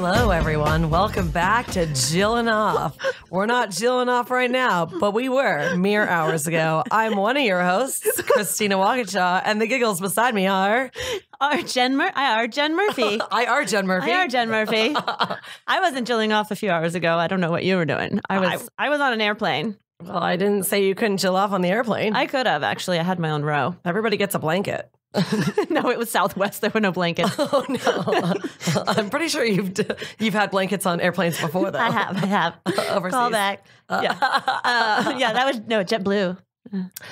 Hello, everyone. Welcome back to Jillin Off. We're not Jillin Off right now, but we were mere hours ago. I'm one of your hosts, Christina Walkinshaw, and the giggles beside me are... Jen Murphy. I are Jen Murphy. I are Jen Murphy. I wasn't jilling off a few hours ago. I don't know what you were doing. I was on an airplane. Well, I didn't say you couldn't chill off on the airplane. I could have, actually. I had my own row. Everybody gets a blanket. No, it was Southwest. There were no blankets. Oh, no. I'm pretty sure you've had blankets on airplanes before, though. I have. Overseas. Call back. Yeah. That was, JetBlue.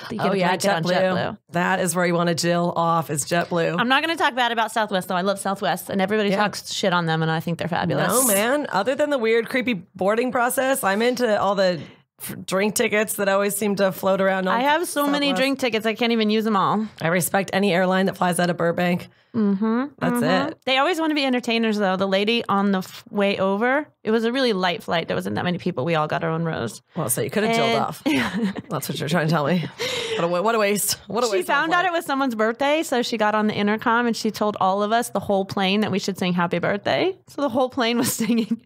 JetBlue. That is where you want to jill off, is JetBlue. I'm not going to talk bad about Southwest, though. I love Southwest, and everybody talks shit on them, and I think they're fabulous. No, man. Other than the weird, creepy boarding process, I'm into all the drink tickets that always seem to float around. I have so many drink tickets, I can't even use them all. I respect any airline that flies out of Burbank. That's it. They always want to be entertainers, though. The lady on the way over, it was a really light flight. There wasn't that many people. We all got our own rows. Well, so you could have chilled off. That's what you're trying to tell me. What a waste. What a waste. She found out it was someone's birthday, so she got on the intercom and she told all of us, the whole plane, that we should sing happy birthday. So the whole plane was singing.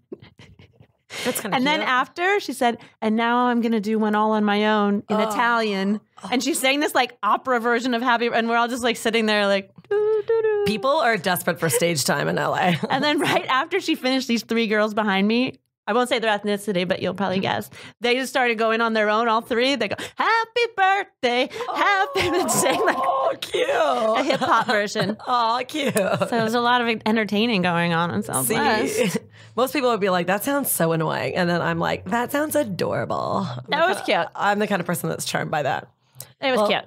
That's kind of And cute. then after, she said, and now I'm going to do one all on my own in Italian. And she sang this like opera version of Happy, and we're all just like sitting there like, doo, doo, doo. People are desperate for stage time in LA. And then right after she finished, these three girls behind me, I won't say their ethnicity, but you'll probably guess. They just started going on their own, all three. They go, happy birthday, happy, and sang like cute. a hip hop version. Oh, cute. So there's a lot of entertaining going on in Southwest. Most people would be like, that sounds so annoying. And then I'm like, that sounds adorable. That was cute. I'm the kind of person that's charmed by that. It was cute.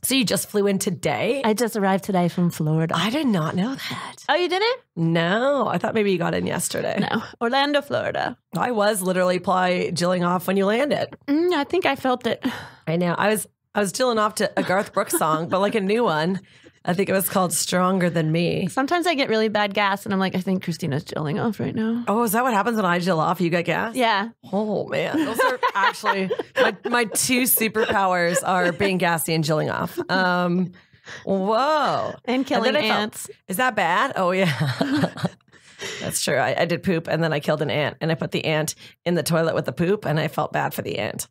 So you just flew in today? I just arrived today from Florida. I did not know that. Oh, you didn't? No, I thought maybe you got in yesterday. No. Orlando, Florida. I was literally jilling off when you landed. I think I felt it. I know. I was jilling off to a Garth Brooks song, but like a new one. I think it was called Stronger Than Me. Sometimes I get really bad gas and I'm like, I think Christina's jilling off right now. Oh, is that what happens when I jill off? You get gas? Yeah. Oh, man. Those are actually my two superpowers are being gassy and jilling off. Whoa. And killing ants. Is that bad? Oh, yeah. That's true. I did poop and then I killed an ant and I put the ant in the toilet with the poop and I felt bad for the ant.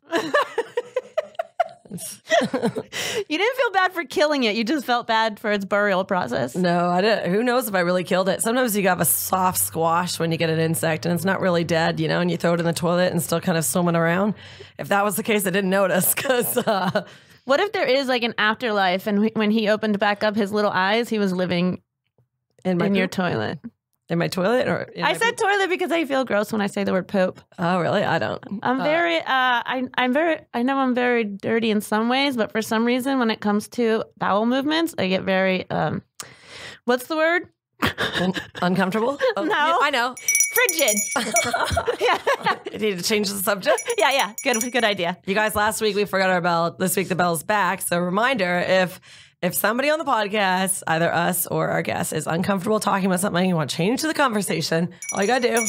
You didn't feel bad for killing it. You just felt bad for its burial process. No, I didn't. Who knows if I really killed it? Sometimes you have a soft squash when you get an insect and it's not really dead, and you throw it in the toilet and still kind of swimming around. If that was the case, I didn't notice because... What if there is like an afterlife and when he opened back up his little eyes, he was living in your toilet? In my toilet? Or I said toilet because I feel gross when I say the word poop. Oh, really? I don't. I'm very, I know I'm very dirty in some ways, but for some reason, when it comes to bowel movements, I get very, what's the word? Uncomfortable? Oh, No. Yeah, I know. Frigid. Yeah. You need to change the subject? Yeah. Good idea. You guys, last week we forgot our bell. This week the bell's back. So reminder, if somebody on the podcast, either us or our guest, is uncomfortable talking about something, you want to change the conversation, all you got to do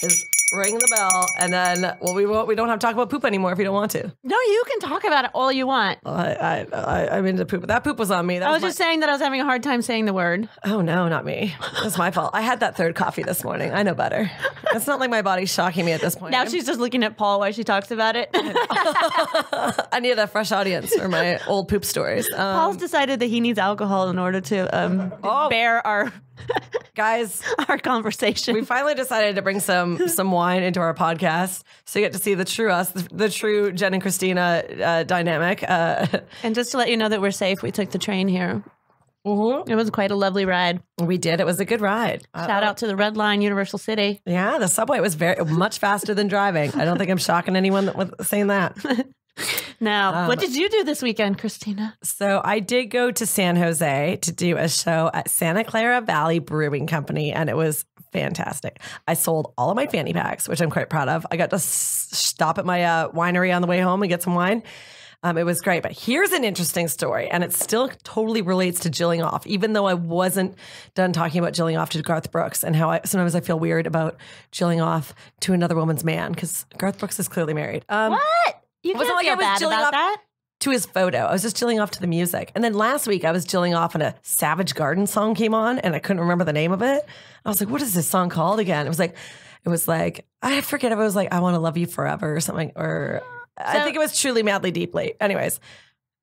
is ring the bell, and then we don't have to talk about poop anymore if you don't want to. No, you can talk about it all you want. I'm into poop. That poop was on me. I was just saying that I was having a hard time saying the word. Oh, no, not me. That's my fault. I had that third coffee this morning. I know better. It's not like my body's shocking me at this point. Now she's just looking at Paul while she talks about it. I need a fresh audience for my old poop stories. Paul's decided that he needs alcohol in order to bear our conversation. We finally decided to bring some wine into our podcast, so you get to see the true us, the true Jen and Christina dynamic. And just to let you know that we're safe, we took the train here. It was quite a lovely ride. We did. It was a good ride. Shout out to the Red Line, Universal City. Yeah, the subway was much faster than driving. I don't think I'm shocking anyone with saying that. Now, what did you do this weekend, Christina? So I did go to San Jose to do a show at Santa Clara Valley Brewing Company, and it was fantastic. I sold all of my fanny packs, which I'm quite proud of. I got to stop at my winery on the way home and get some wine. It was great. But here's an interesting story, and it still totally relates to jilling off, even though I wasn't done talking about jilling off to Garth Brooks and how sometimes I feel weird about jilling off to another woman's man because Garth Brooks is clearly married. What? You can't feel bad about that. to his photo. I was just chilling off to the music. And then last week I was chilling off and a Savage Garden song came on and I couldn't remember the name of it. I was like, what is this song called again? It was like, I forget if it was like, I Want to Love You Forever or something. Or I think it was Truly Madly Deeply. Anyways.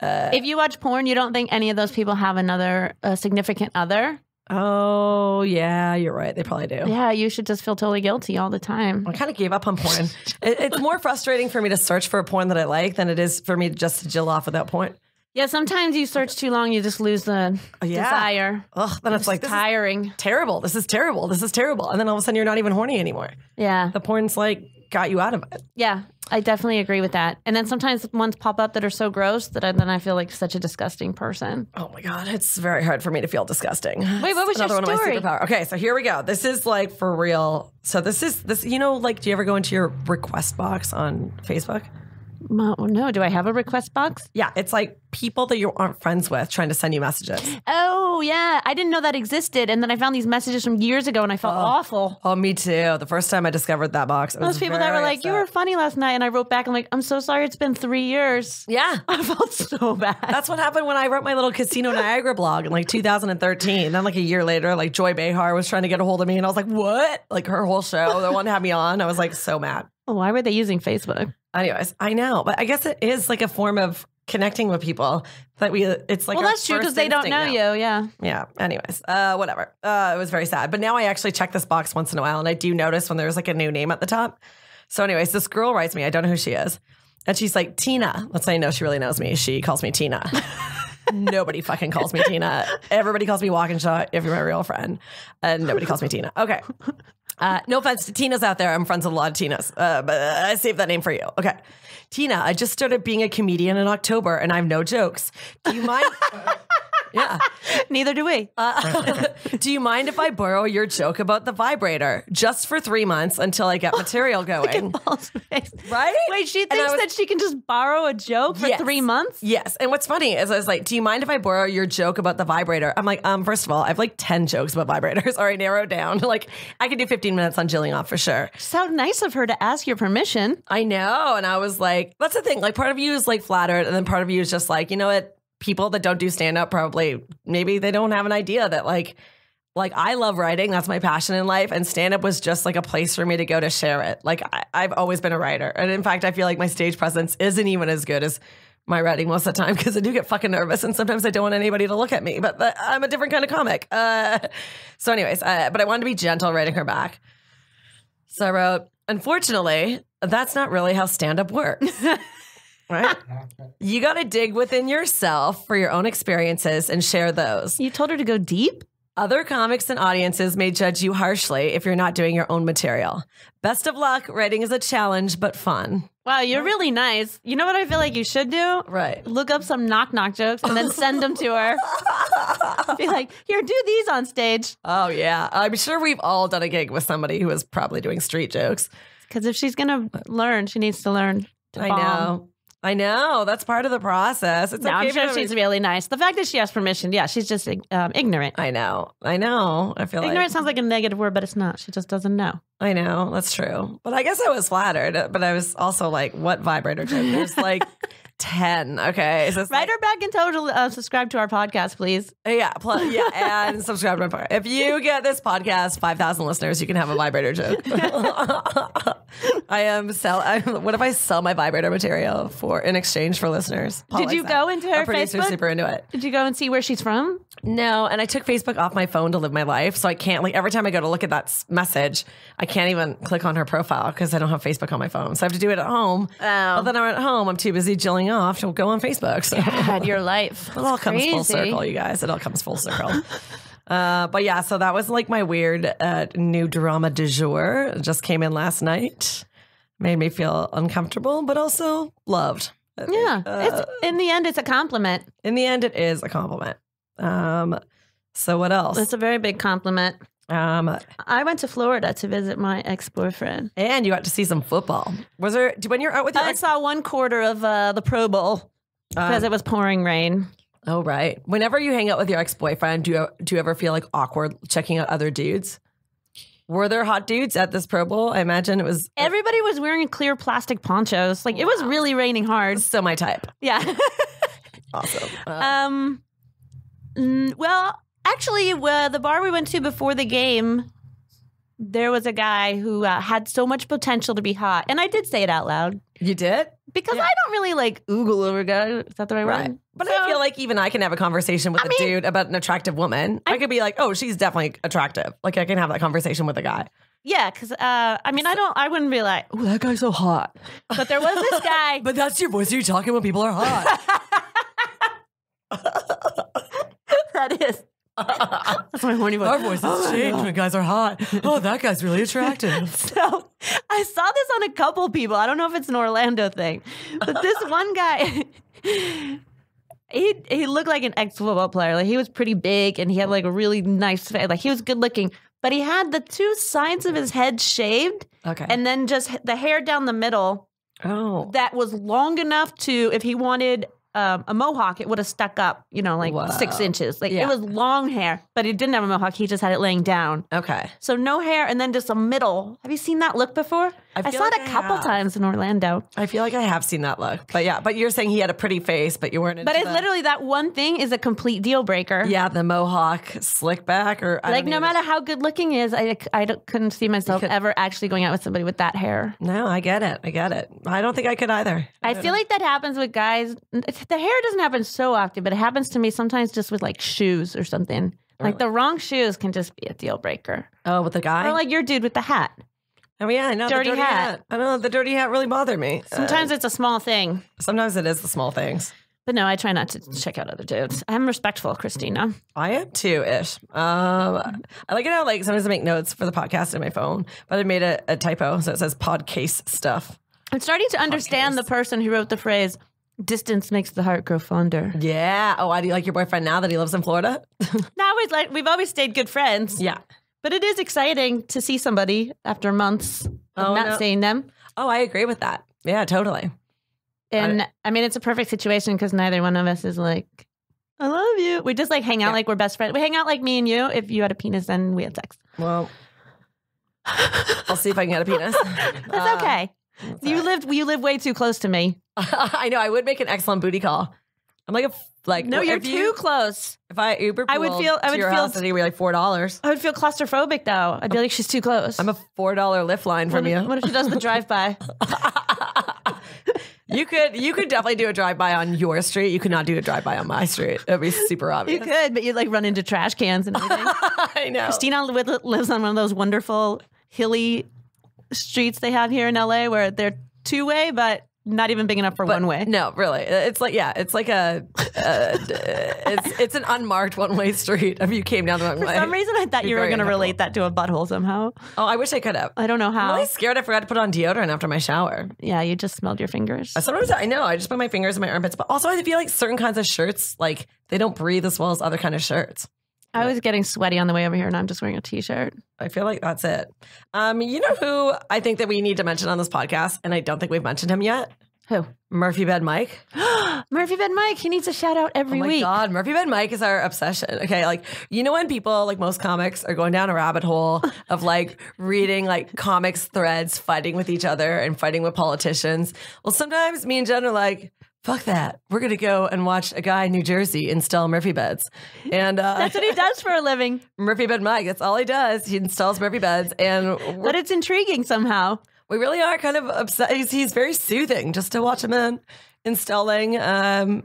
If you watch porn, you don't think any of those people have another significant other? Oh, yeah, you're right. They probably do. Yeah, you should just feel totally guilty all the time. I kind of gave up on porn. It's more frustrating for me to search for a porn that I like than it is for me just to jill off without porn. Yeah, sometimes you search too long, you just lose the desire. Ugh, then it's like, this tiring. Is terrible. This is terrible. This is terrible. And then all of a sudden you're not even horny anymore. Yeah. The porn's like got you out of it. Yeah, I definitely agree with that. And then sometimes ones pop up that are so gross that then I feel like such a disgusting person. Oh my God, it's very hard for me to feel disgusting. Wait, what was Another your one story? of my superpowers. Okay, so here we go. This is like for real. So this, you know, like, do you ever go into your request box on Facebook? No, do I have a request box? Yeah, it's like people that you aren't friends with trying to send you messages. Oh, yeah. I didn't know that existed. And then I found these messages from years ago and I felt awful. Oh, me too. The first time I discovered that box, I was Those people that were like, you were funny last night. And I wrote back, I'm like, I'm so sorry. It's been 3 years. Yeah. I felt so bad. That's what happened when I wrote my little Casino Niagara blog in like 2013. Then like a year later, like Joy Behar was trying to get a hold of me and I was like, what? Like her whole show, the one that had me on. I was like so mad. Why were they using Facebook? Anyways, I know, but I guess it is like a form of connecting with people that it's like, well, that's true because they don't know you. Yeah. Yeah. Anyways, whatever. It was very sad, but now I actually check this box once in a while and I do notice when there's like a new name at the top. So anyways, this girl writes me, I don't know who she is. And she's like, Tina. Let's say I know she really knows me. She calls me Tina. Nobody fucking calls me Tina. Everybody calls me Walkinshaw if you're my real friend. And nobody calls me Tina. Okay. No offense to Tinas out there. I'm friends with a lot of Tinas, but I saved that name for you. Okay. Tina, I just started being a comedian in October and I have no jokes. Do you mind? Yeah. Neither do we. Do you mind if I borrow your joke about the vibrator just for 3 months until I get material going? Right? Wait, she thinks that she can just borrow a joke for 3 months? Yes. And what's funny is I was like, do you mind if I borrow your joke about the vibrator? I'm like, first of all, I have like 10 jokes about vibrators already narrowed down. Like I could do 15 minutes on Jillin off for sure. So nice of her to ask your permission. I know. And I was like, that's the thing. Like part of you is like flattered. And then part of you is just like, you know what? People that don't do stand-up probably, maybe they don't have an idea that like I love writing. That's my passion in life. And stand-up was just like a place for me to go to share it. Like I've always been a writer. And in fact, I feel like my stage presence isn't even as good as my writing most of the time because I do get fucking nervous and sometimes I don't want anybody to look at me. But I'm a different kind of comic. So anyways, but I wanted to be gentle writing her back. So I wrote, unfortunately, that's not really how stand-up works. Right? You got to dig within yourself for your own experiences and share those. You told her to go deep? Other comics and audiences may judge you harshly if you're not doing your own material. Best of luck. Writing is a challenge, but fun. Wow, you're really nice. You know what I feel like you should do? Right. Look up some knock-knock jokes and then send them to her. Be like, here, do these on stage. Oh, yeah. I'm sure we've all done a gig with somebody who was probably doing street jokes. Because if she's going to learn, she needs to learn to bomb. I know. That's part of the process. It's I'm sure she's really nice. The fact that she has permission, yeah, she's just ignorant. I know. I feel ignorant sounds like a negative word, but it's not. She just doesn't know. I know. That's true. But I guess I was flattered. But I was also like, what vibrator joke? There's like 10. Okay. So write her back and tell her to subscribe to our podcast, please. Yeah. And subscribe to my podcast. If you get this podcast, 5,000 listeners, you can have a vibrator joke. What if I sell my vibrator material in exchange for listeners? Did you go into her Facebook? Super into it. Did you go and see where she's from? No, and I took Facebook off my phone to live my life, so I can't, like, every time I go to look at that message, I can't even click on her profile because I don't have Facebook on my phone, so I have to do it at home. Oh. But then I'm at home, I'm too busy jilling off to go on Facebook. So. God, your life. It all comes full circle, you guys. It all comes full circle. But yeah, so that was like my weird new drama du jour. It just came in last night. Made me feel uncomfortable, but also loved. Yeah. In the end, it's a compliment. In the end, it is a compliment. So what else? It's a very big compliment. I went to Florida to visit my ex-boyfriend. And you got to see some football. Was there, when you're out with your I saw 1/4 of the Pro Bowl because it was pouring rain. Oh, right. Whenever you hang out with your ex-boyfriend, do you ever feel like awkward checking out other dudes? Were there hot dudes at this Pro Bowl? I imagine it was. Everybody was wearing clear plastic ponchos. Like, it was really raining hard. So my type. Yeah. Awesome. Well, actually, the bar we went to before the game, there was a guy who had so much potential to be hot. And I did say it out loud. You did? Because I don't really like oogle over guys. Is that the right word? But I feel like even I can have a conversation with a dude about an attractive woman. I could be like, oh, she's definitely attractive. Like, I can have that conversation with a guy. Yeah, because I wouldn't be like, oh, that guy's so hot. But there was this guy. But that's your voice. Are you talking when people are hot? That is. That's my horny voice. Our voices change when guys are hot. Oh, that guy's really attractive. So I saw this on a couple people. I don't know if it's an Orlando thing, but this one guy, he looked like an ex-football player. Like, he was pretty big and he had like a really nice face. Like, he was good looking, but he had the two sides of his head shaved. Okay. And then just the hair down the middle. Oh. That was long enough to, if he wanted a mohawk, it would have stuck up, like 6 inches. Like, it was long hair, but he didn't have a mohawk. He just had it laying down. Okay. So no hair and then just a middle. Have you seen that look before? I saw it a couple times in Orlando. I feel like I have seen that look. But yeah, but you're saying he had a pretty face, but you weren't into But it's literally that one thing is a complete deal breaker. Yeah, the mohawk slick back or no matter how good looking is, I couldn't see myself ever actually going out with somebody with that hair. No, I get it. I don't think I could either. I feel like that happens with guys. The hair doesn't happen so often, but it happens to me sometimes just with like shoes or something. Really? Like the wrong shoes can just be a deal breaker. Oh, with the guy? Or like your dude with the hat. Oh, yeah, I know. Dirty hat. I know the dirty hat really bothered me. Sometimes it's a small thing. Sometimes it is the small things. But no, I try not to check out other dudes. I'm respectful, Christina. I am too-ish. I like it how sometimes I make notes for the podcast in my phone, but I made a typo, so it says podcast stuff. I'm starting to understand the person who wrote the phrase, distance makes the heart grow fonder. Yeah. Oh, why do you like your boyfriend now that he lives in Florida? No, we've always stayed good friends. Yeah. But it is exciting to see somebody after months of not seeing them. Oh, I agree with that. Yeah, totally. And I mean, it's a perfect situation because neither one of us is like, I love you. We just like hang out like we're best friends. We hang out like me and you. If you had a penis, then we had sex. Well, I'll see if I can get a penis. That's okay. You live way too close to me. I know. I would make an excellent booty call. I'm no, you're too close. If I Uber pooled to your house, it'd be like $4. I would feel claustrophobic though. I'd be like, she's too close. I'm a $4 lift line from you. What if she does the drive-by? You could definitely do a drive-by on your street. You could not do a drive-by on my street. It'd be super obvious. You could, but you'd like run into trash cans and everything. I know. Christina lives on one of those wonderful hilly streets they have here in LA where they're two-way, but not even big enough for one way. No, really. It's like, it's like it's an unmarked one-way street if you came down the wrong way. For some reason, I thought you were going to relate that to a butthole somehow. Oh, I wish I could have. I don't know how. I'm really scared I forgot to put on deodorant after my shower. Yeah, you just smelled your fingers. Sometimes I know. I just put my fingers in my armpits. But also I feel like certain kinds of shirts, like they don't breathe as well as other kind of shirts. I was getting sweaty on the way over here and I'm just wearing a t-shirt. I feel like that's it. You know who I think that we need to mention on this podcast, and I don't think we've mentioned him yet? Who? Murphy Bed Mike. Murphy Bed Mike. He needs a shout out every week. Oh my God. Murphy Bed Mike is our obsession. Okay. Like, you know, when people, like most comics, are going down a rabbit hole of like reading like comics threads, fighting with each other and fighting with politicians. Well, sometimes me and Jen are like, fuck that. We're going to go and watch a guy in New Jersey install Murphy beds. And that's what he does for a living. Murphy Bed Mike. That's all he does. He installs Murphy beds. But it's intriguing somehow. We really are kind of upset. He's very soothing just to watch him installing, something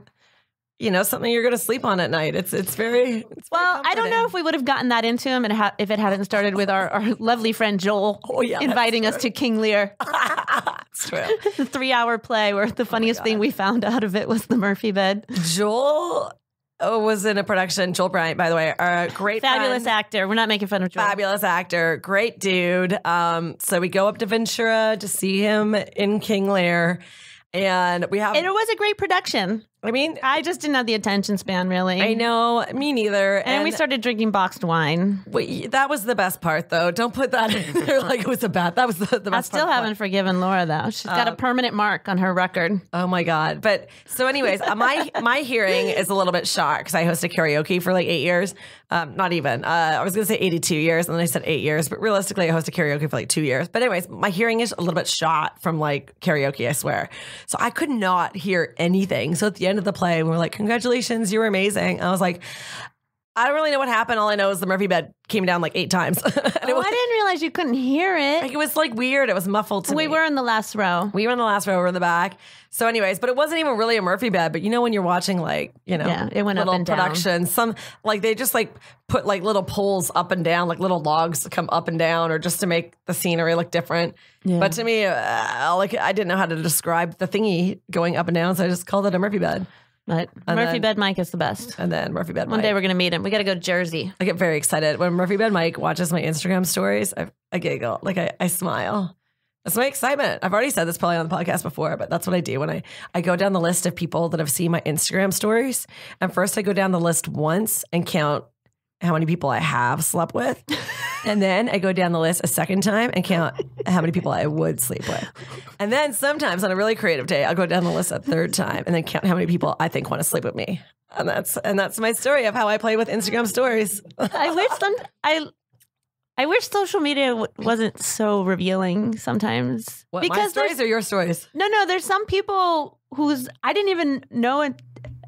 you're going to sleep on at night. It's very well, I don't know if we would have gotten that into him if it hadn't started with our lovely friend Joel inviting us to King Lear. That's true. The 3-hour play where the funniest thing we found out of it was the Murphy bed. Joel was in a production. Joel Bryant, by the way, a great fabulous actor. We're not making fun of Joel. Fabulous actor, great dude. So we go up to Ventura to see him in King Lear, and we have. And it was a great production. I mean, I just didn't have the attention span, really. I know, me neither. And we started drinking boxed wine. That was the best part, though. Don't put that in there like it was a bad. That was the best part. I still haven't forgiven Laura, though. She's got a permanent mark on her record. Oh my God! But so, anyways, my hearing is a little bit shot because I hosted karaoke for like 8 years. Not even. I was going to say 82 years, and then I said 8 years. But realistically, I hosted karaoke for like 2 years. But anyways, my hearing is a little bit shot from like karaoke. I swear. So I could not hear anything. So at the end of the play, we were like, "Congratulations, you were amazing." I was like, I don't really know what happened. All I know is the Murphy bed came down like 8 times. I didn't realize you couldn't hear it. Like, it was like weird. It was muffled to me. We were in the last row. We were in the last row. We were in the back. So anyways, but it wasn't even really a Murphy bed. But you know when you're watching like, it went little up and production, some like they just like put like little poles up and down, like little logs come up and down or just to make the scenery look different. Yeah. But to me, like I didn't know how to describe the thingy going up and down. So I just called it a Murphy bed. But Murphy Bed Mike is the best. And then Murphy Bed Mike. One day we're going to meet him. We got to go to Jersey. I get very excited. When Murphy Bed Mike watches my Instagram stories, I giggle. Like I smile. That's my excitement. I've already said this probably on the podcast before, but that's what I do when I go down the list of people that have seen my Instagram stories. And first I go down the list once and count how many people I have slept with. And then I go down the list a second time and count how many people I would sleep with. And then sometimes on a really creative day, I'll go down the list a third time and then count how many people I think want to sleep with me. And that's my story of how I play with Instagram stories. I wish social media wasn't so revealing sometimes. What, because my stories or your stories? No, there's some people whose I didn't even know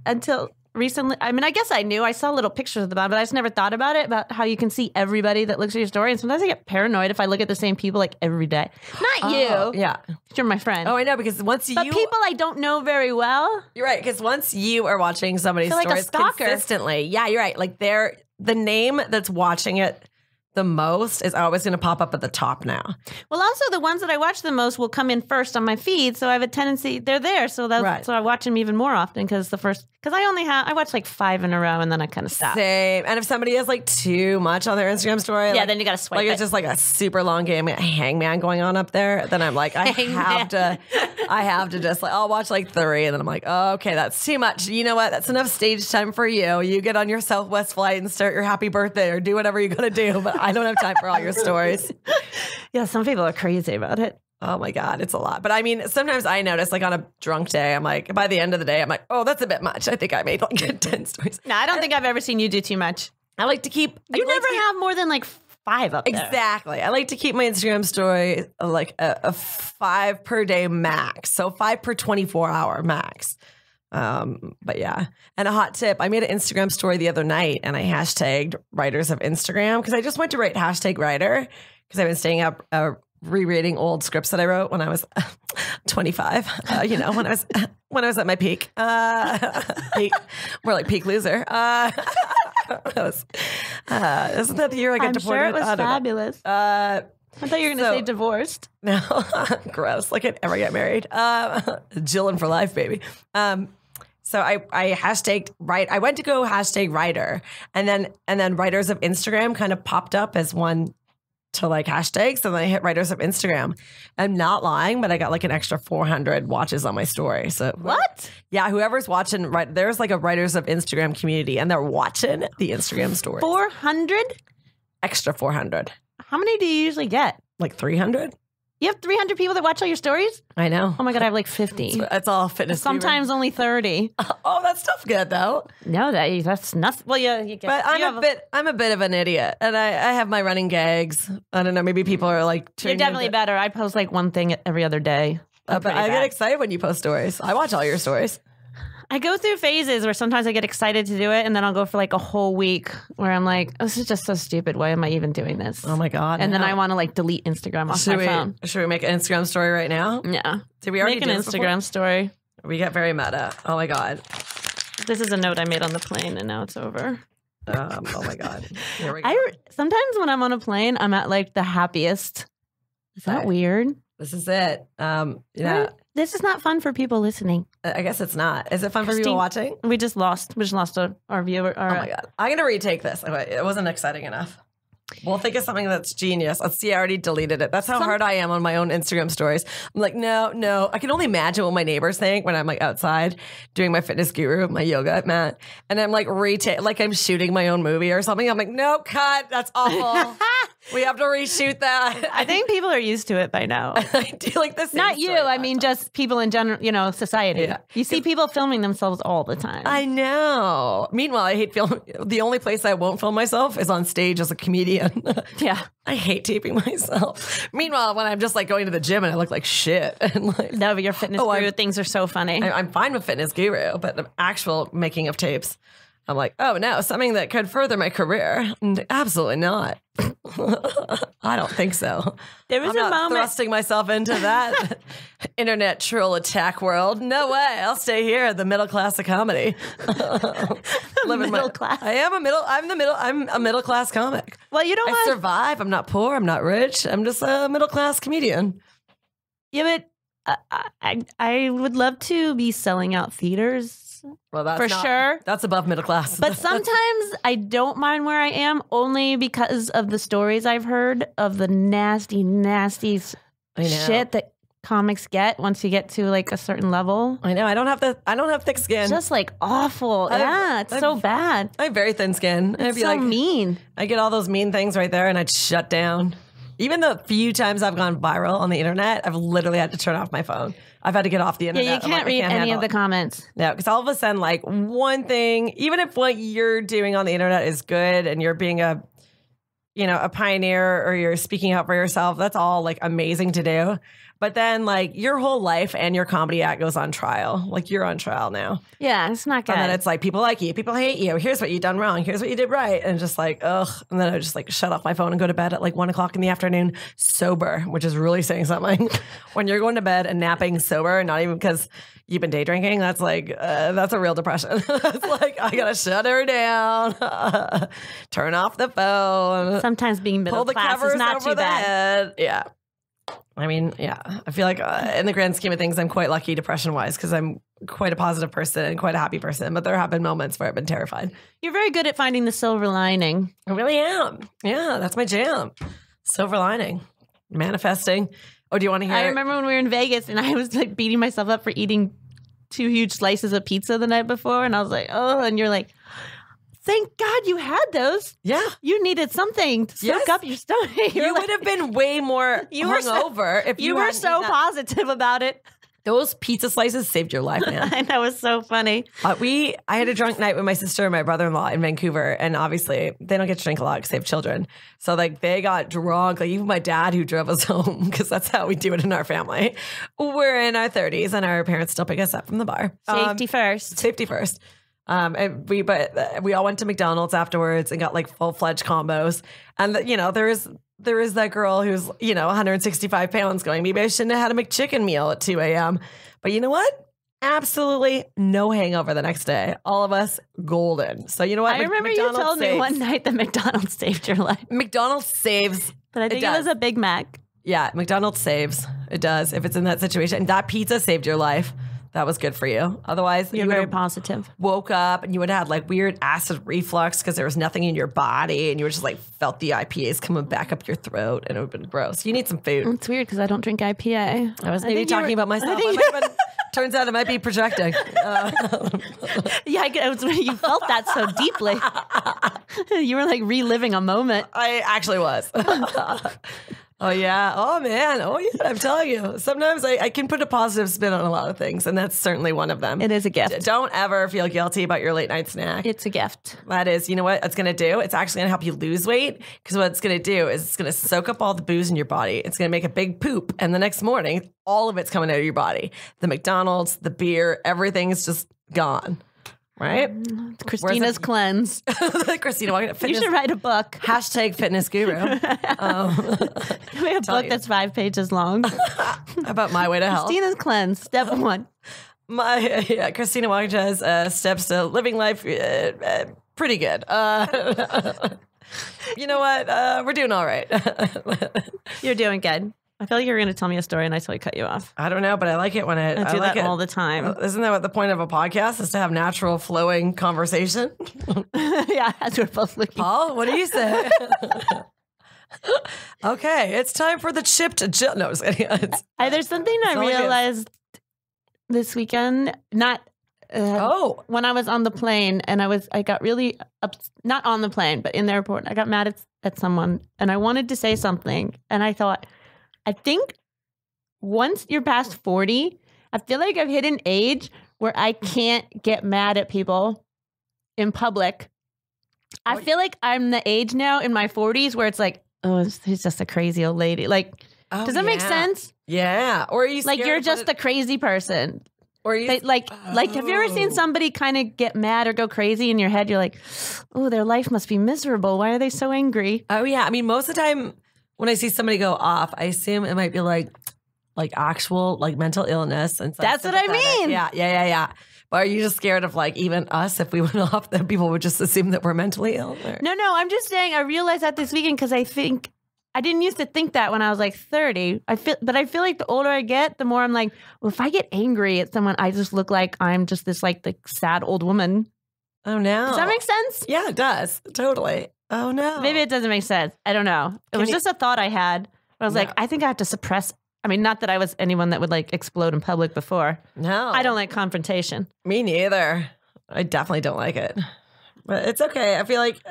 until recently. I mean, I guess I knew. I saw little pictures of them, but I just never thought about it, about how you can see everybody that looks at your story. And sometimes I get paranoid if I look at the same people like every day. Not you. Yeah. You're my friend. Oh, I know, because once you... But people I don't know very well. You're right, because once you are watching somebody's like stories a stalker. Consistently, yeah, you're right. Like the name that's watching it the most is always going to pop up at the top now. Well, also the ones that I watch the most will come in first on my feed, so I have a tendency they're there. So that's right. So I watch them even more often because I watch like 5 in a row and then I kind of stop. Same. And if somebody has like too much on their Instagram story, then you got to swipe. Like it's just like a super long game, hangman going on up there. Then I'm like, I have to just like I'll watch like 3, and then I'm like, oh, okay, that's too much. You know what? That's enough stage time for you. You get on your Southwest flight and start your happy birthday or do whatever you got to do. But I don't have time for all your stories. Yeah, some people are crazy about it. Oh my God, it's a lot. But I mean, sometimes I notice like on a drunk day, I'm like, by the end of the day, I'm like, oh, that's a bit much. I think I made like 10 stories. No, I don't think I've ever seen you do too much. I like to keep... You never have more than like 5 up there. Exactly. I like to keep my Instagram story like a 5 per day max. So 5 per 24-hour max. But yeah. And a hot tip, I made an Instagram story the other night and I hashtagged writers of Instagram because I just went to write #writer because I've been staying up rereading old scripts that I wrote when I was 25. When I was at my peak. More like peak loser. Isn't that the year I got deported? Sure it was fabulous. I thought you were going to say divorced. No, gross. Like I'd ever get married. Jillin for life, baby. So I hashtagged I went to go #writer, and then writers of Instagram kind of popped up as one to like hashtags. So then I hit writers of Instagram. I'm not lying, but I got like an extra 400 watches on my story. So what? Yeah, whoever's watching, there's like a writers of Instagram community, and they're watching the Instagram story. 400? Extra 400. How many do you usually get? Like 300. You have 300 people that watch all your stories? I know. Oh my God, I have like 50. That's all fitness. Sometimes only 30. Oh, that's still good though. No, that's nothing. Well, yeah, you get. But I'm a bit of an idiot, and I have my running gags. I don't know. Maybe people are like. You're definitely better. I post like one thing every other day. But I get excited when you post stories. I watch all your stories. I go through phases where sometimes I get excited to do it, and then I'll go for like a whole week where I'm like, this is just so stupid. Why am I even doing this? Oh my God. And then I want to like delete Instagram off my phone. Should we make an Instagram story right now? Yeah. Did we already make an Instagram story? We get very meta. Oh my God. This is a note I made on the plane, and now it's over. Oh my God. Here we go. Sometimes when I'm on a plane, I'm at like the happiest. Is that weird? This is it. Yeah. This is not fun for people listening. I guess it's not. Is it fun for people watching? We just lost our viewer. Oh my God. I'm going to retake this. It wasn't exciting enough. Well, think of something that's genius. Let's see, I already deleted it. That's how hard I am on my own Instagram stories. I'm like, no. I can only imagine what my neighbors think when I'm like outside doing my fitness guru, my yoga mat. And I'm like, like I'm shooting my own movie or something. I'm like, no, cut. That's awful. We have to reshoot that. I think people are used to it by now. I do like this. Not you. I mean, just people in general, society. Yeah. You see people filming themselves all the time. I know. Meanwhile, I hate filming. The only place I won't film myself is on stage as a comedian. Yeah. I hate taping myself. Meanwhile, when I'm just like going to the gym and I look like shit. And like, no, but your fitness guru things are so funny. I'm fine with fitness guru, but the actual making of tapes, I'm like, oh no, something that could further my career. Absolutely not. I don't think so. There was I'm a not moment thrusting myself into that internet troll attack world. No way. I'll stay here at the middle class of comedy. Middle class. I'm a middle class comic. Well, you know what? I survive. I'm not poor. I'm not rich. I'm just a middle class comedian. Yeah, but I would love to be selling out theaters. Well, that's sure. That's above middle class. But sometimes I don't mind where I am only because of the stories I've heard of the nasty shit that comics get once you get to like a certain level. I know. I don't have thick skin. It's just like awful. It's so bad. I have very thin skin. It's so mean. I get all those mean things right there and I'd shut down. Even the few times I've gone viral on the internet, I've literally had to turn off my phone. I've had to get off the internet. Yeah, you can't read any of the comments. No, because all of a sudden, like one thing, even if what you're doing on the internet is good and you're being a pioneer or you're speaking up for yourself, that's all like amazing to do. But then like your whole life and your comedy act goes on trial. Like you're on trial now. Yeah, it's not good. And then it's like people like you, people hate you. Here's what you done wrong. Here's what you did right. And just like, ugh. And then I just like shut off my phone and go to bed at like 1 o'clock in the afternoon sober, which is really saying something. When you're going to bed and napping sober, not even because you've been day drinking, that's like, that's a real depression. That's like, I gotta shut her down, turn off the phone. Sometimes being middle class is not too bad. Yeah. I mean, yeah, I feel like in the grand scheme of things, I'm quite lucky depression-wise because I'm quite a positive person and quite a happy person. But there have been moments where I've been terrified. You're very good at finding the silver lining. I really am. Yeah, that's my jam. Silver lining. Manifesting. Oh, do you want to hear I remember when we were in Vegas and I was like beating myself up for eating 2 huge slices of pizza the night before. And I was like, oh, and you're like, thank God you had those. Yeah. You needed something to soak up your stomach. You would have been way more hungover if you were so positive about it. Those pizza slices saved your life, man. That was so funny. I had a drunk night with my sister and my brother-in-law in Vancouver. And obviously, they don't get to drink a lot because they have children. So, like, they got drunk. Like, even my dad who drove us home, because that's how we do it in our family. We're in our 30s and our parents still pick us up from the bar. Safety first. Safety first. And we all went to McDonald's afterwards and got like full-fledged combos. And there is that girl who's 165 pounds going, maybe I shouldn't have had a McChicken meal at 2 a.m. But you know what? Absolutely no hangover the next day. All of us golden. So you know what? I remember McDonald's you told me one night that McDonald's saved your life. McDonald's saves. But I think it was a Big Mac. Yeah, McDonald's saves. It does if it's in that situation. And that pizza saved your life. That was good for you. Otherwise, you're very positive. Woke up and you would have had like weird acid reflux because there was nothing in your body and you were just like felt the IPAs coming back up your throat and it would have been gross. You need some food. It's weird because I don't drink IPA. I was maybe talking about myself. Turns out I might be projecting. Yeah, you felt that so deeply. You were like reliving a moment. I actually was. Oh, yeah. Oh, man. Oh, yeah. I'm telling you. Sometimes I can put a positive spin on a lot of things, and that's certainly one of them. It is a gift. Don't ever feel guilty about your late night snack. It's a gift. That is, you know what it's going to do? It's actually going to help you lose weight because what it's going to do is it's going to soak up all the booze in your body. It's going to make a big poop, and the next morning, all of it's coming out of your body. The McDonald's, the beer, everything's just gone. Right? Christina's cleanse. Christina Walkinshaw. You should write a book. Hashtag fitness guru. We have a book that's 5 pages long. About my way to health. Christina's cleanse, step 1. Christina Walkinshaw's steps to living life pretty good. You know what? We're doing all right. You're doing good. I feel like you were going to tell me a story and I totally cut you off. I don't know, but I like it when I do that all the time. Isn't that what the point of a podcast is, to have natural flowing conversation? Yeah, as we're both looking. Paul, what do you say? Okay, it's time for the chip to Jill. No, there's something I realized this weekend. When I was on the plane, and I got really not on the plane, but in the airport. I got mad at someone, and I wanted to say something, and I thought, I think once you're past 40, I feel like I've hit an age where I can't get mad at people in public. I feel like I'm the age now in my 40s where it's like, oh, he's just a crazy old lady. Like, does that make sense? Yeah. Or are you like you're just a crazy person? Or you have you ever seen somebody kind of get mad or go crazy in your head? You're like, oh, their life must be miserable. Why are they so angry? Oh yeah. I mean, most of the time when I see somebody go off, I assume it might be like actual mental illness, and that's what I mean. Yeah. But are you just scared of even us, if we went off, that people would just assume that we're mentally ill? Or? No. I'm just saying I realized that this weekend because I think I didn't used to think that when I was 30. I feel like the older I get, the more I'm like, well, if I get angry at someone, I just look like I'm just this the sad old woman. Oh no. Does that make sense? Yeah, it does. Totally. Oh no. Maybe it doesn't make sense. I don't know. It was just a thought I had. I was I think I have to suppress. I mean, not that I was anyone that would explode in public before. No. I don't like confrontation. Me neither. I definitely don't like it. But it's okay. I feel like,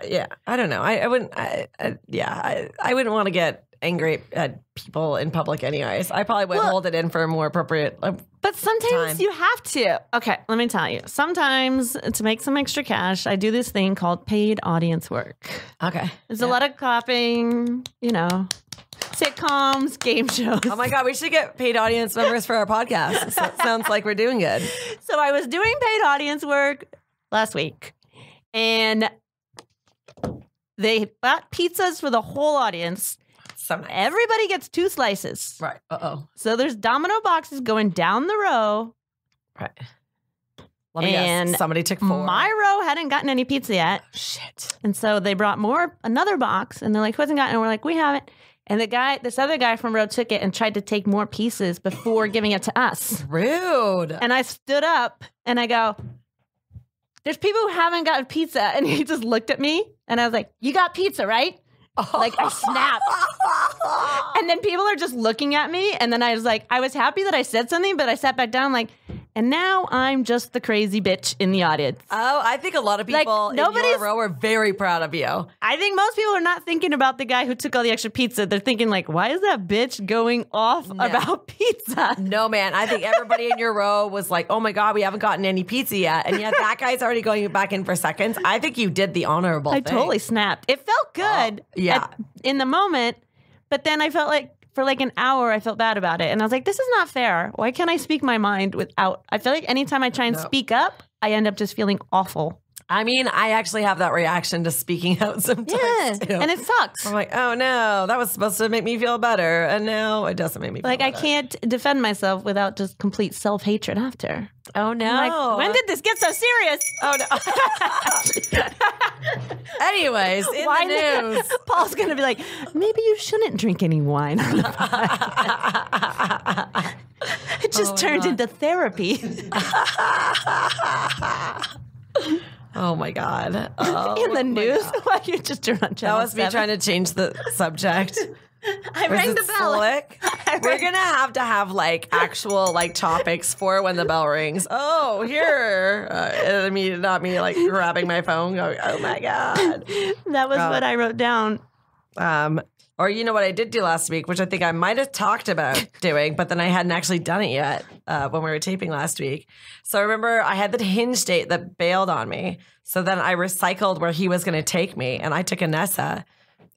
I don't know. I wouldn't want to get angry at people in public anyways. I probably would hold it in for a more appropriate But sometimes you have to. Okay, let me tell you. Sometimes to make some extra cash, I do this thing called paid audience work. Okay. There's a lot of copying, sitcoms, game shows. Oh my God, we should get paid audience members for our podcast. So it sounds like we're doing good. So I was doing paid audience work last week, and they bought pizzas for the whole audience. So nice. Everybody gets 2 slices. Right. Uh-oh. So there's domino boxes going down the row. Right. Let me guess. Somebody took 4. My row hadn't gotten any pizza yet. Oh, shit. And so they brought another box, and they're like, who hasn't gotten it? And we're like, we haven't. And this other guy from row took it and tried to take more pieces before giving it to us. Rude. And I stood up and I go, there's people who haven't gotten pizza. And he just looked at me and I was like, you got pizza, right? I snapped. And then people are just looking at me. And then I was happy that I said something, but I sat back down and now I'm just the crazy bitch in the audience. Oh, I think a lot of people in your row are very proud of you. I think most people are not thinking about the guy who took all the extra pizza. They're thinking why is that bitch going off about pizza? No, man. I think everybody in your row was like, oh my God, we haven't gotten any pizza yet. And yet that guy's already going back in for seconds. I think you did the honorable thing. I totally snapped. It felt good in the moment, but then I felt for an hour, I felt bad about it. And I was like, this is not fair. Why can't I speak my mind without... I feel like anytime I try and speak up, I end up just feeling awful. I mean, I actually have that reaction to speaking out sometimes. Yeah, too. And it sucks. I'm like, oh no, that was supposed to make me feel better. And now it doesn't make me feel better. I can't defend myself without just complete self-hatred after. Oh no. When did this get so serious? Oh no. Anyways, in the news. Paul's going to be like, maybe you shouldn't drink any wine on the podcast. It just turned into therapy. Oh my God. In the news? Why you just turn on channel That was me trying to change the subject. I rang the bell. We're going to have actual topics for when the bell rings. Oh, here. Not me grabbing my phone going, oh my God. That was what I wrote down. Or you know what I did do last week, which I think I might have talked about doing, but then I hadn't actually done it yet when we were taping last week. So I remember I had the Hinge date that bailed on me. So then I recycled where he was going to take me, and I took Anessa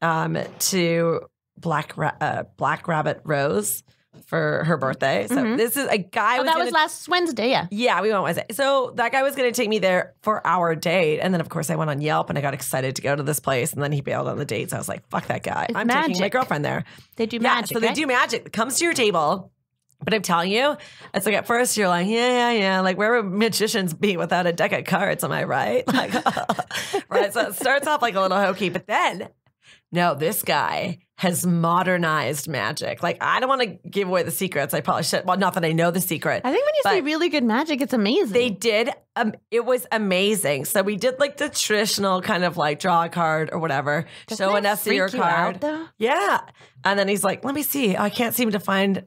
to Black Rabbit Rose for her birthday. So this is a guy. That was last Wednesday, yeah. Yeah, we went Wednesday. So that guy was going to take me there for our date. And then, of course, I went on Yelp and I got excited to go to this place. And then he bailed on the date. So I was like, fuck that guy. I'm taking my girlfriend there. They do magic, so they do magic. It comes to your table. But I'm telling you, it's at first you're like, yeah. Where would magicians be without a deck of cards? Am I right? Right. So it starts off a little hokey. But then, no, this guy has modernized magic. Like, I don't want to give away the secrets. I probably should. Well, not that I know the secret. I think when you say really good magic, it's amazing. They did. It was amazing. So we did like the traditional kind of like draw a card or whatever. Show an S your card. Though? Yeah. And then he's like, let me see. I can't seem to find